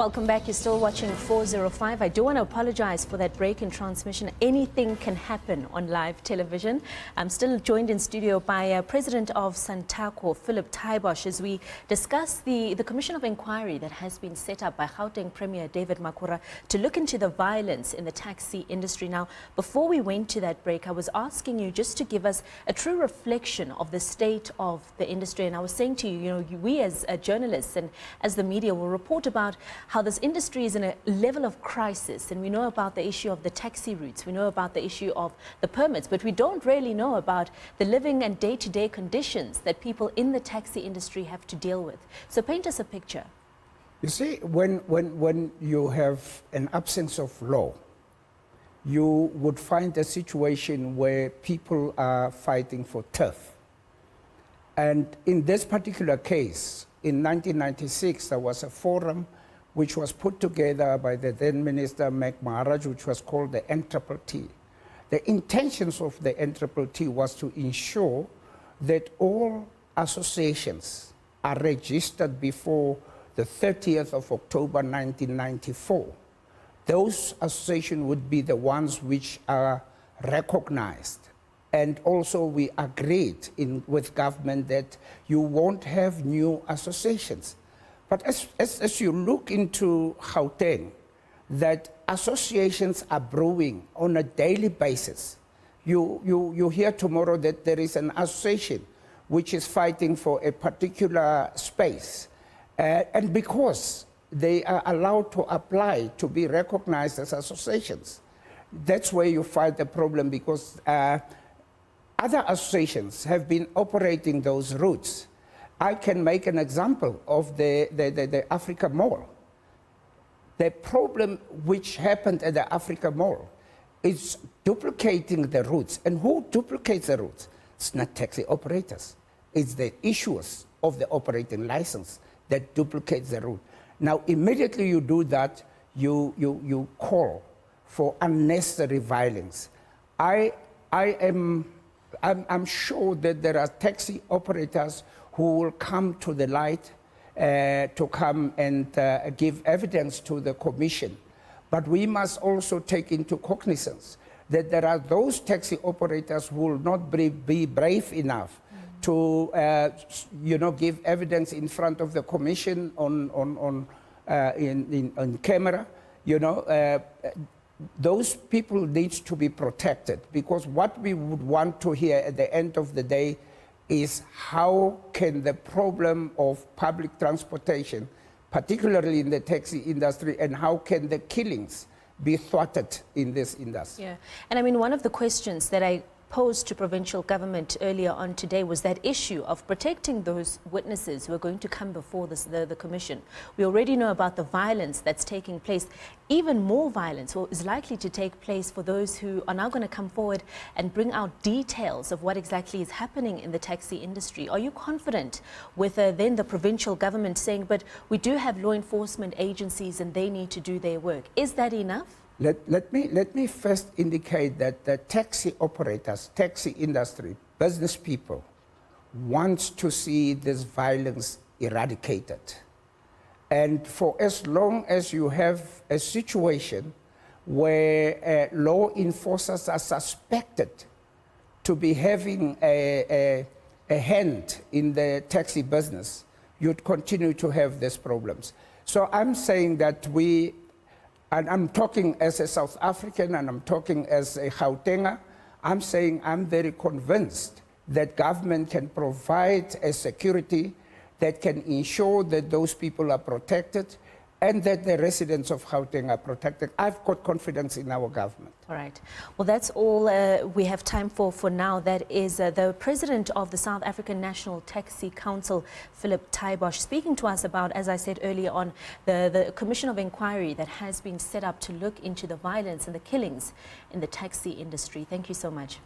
Welcome back. You're still watching 405. I do want to apologize for that break in transmission. Anything can happen on live television. I'm still joined in studio by President of Santaco, Philip Taaibosch, as we discuss the Commission of Inquiry that has been set up by Gauteng Premier Makhura to look into the violence in the taxi industry. Now, before we went to that break, I was asking you just to give us a true reflection of the state of the industry. And I was saying to you, we as journalists and as the media will report about how this industry is in a level of crisis, and we know about the issue of the taxi routes, we know about the issue of the permits, but we don't really know about the living and day-to-day conditions that people in the taxi industry have to deal with. So paint us a picture. You see, when you have an absence of law, you would find a situation where people are fighting for turf. And in this particular case, in 1996, there was a forum which was put together by the then Minister Makhura, which was called the NTT. The intentions of the NTT was to ensure that all associations are registered before the 30th of October 1994. Those associations would be the ones which are recognized. And also we agreed with government that you won't have new associations. But as you look into Gauteng, that associations are brewing on a daily basis. You hear tomorrow that there is an association which is fighting for a particular space. And because they are allowed to apply to be recognized as associations, that's where you find the problem, because other associations have been operating those routes. I can make an example of the Africa Mall. The problem which happened at the Africa Mall is duplicating the routes. And who duplicates the routes? It's not taxi operators. It's the issuers of the operating license that duplicates the route. Now, immediately you do that, you call for unnecessary violence. I'm sure that there are taxi operators who will come to the light to come and give evidence to the commission. But we must also take into cognizance that there are those taxi operators who will not be brave enough to give evidence in front of the commission on camera. Those people need to be protected, because what we would want to hear at the end of the day is how can the problem of public transportation, particularly in the taxi industry, and how can the killings be thwarted in this industry. Yeah, and I mean, one of the questions that I posed to provincial government earlier on today was that issue of protecting those witnesses who are going to come before the commission. We already know about the violence that's taking place. Even more violence is likely to take place for those who are now going to come forward and bring out details of what exactly is happening in the taxi industry. Are you confident with then the provincial government saying, but we do have law enforcement agencies and they need to do their work? Is that enough? Let me first indicate that the taxi operators, taxi industry, business people want to see this violence eradicated. And for as long as you have a situation where law enforcers are suspected to be having a hand in the taxi business, you'd continue to have these problems. So I'm saying that and I'm talking as a South African and I'm talking as a Gautenger, I'm saying I'm very convinced that government can provide a security that can ensure that those people are protected and that the residents of Gauteng are protected. I've got confidence in our government. All right. Well, that's all we have time for now. That is the president of the South African National Taxi Council, Philip Taaibosch, speaking to us about, as I said earlier on, the Commission of Inquiry that has been set up to look into the violence and the killings in the taxi industry. Thank you so much.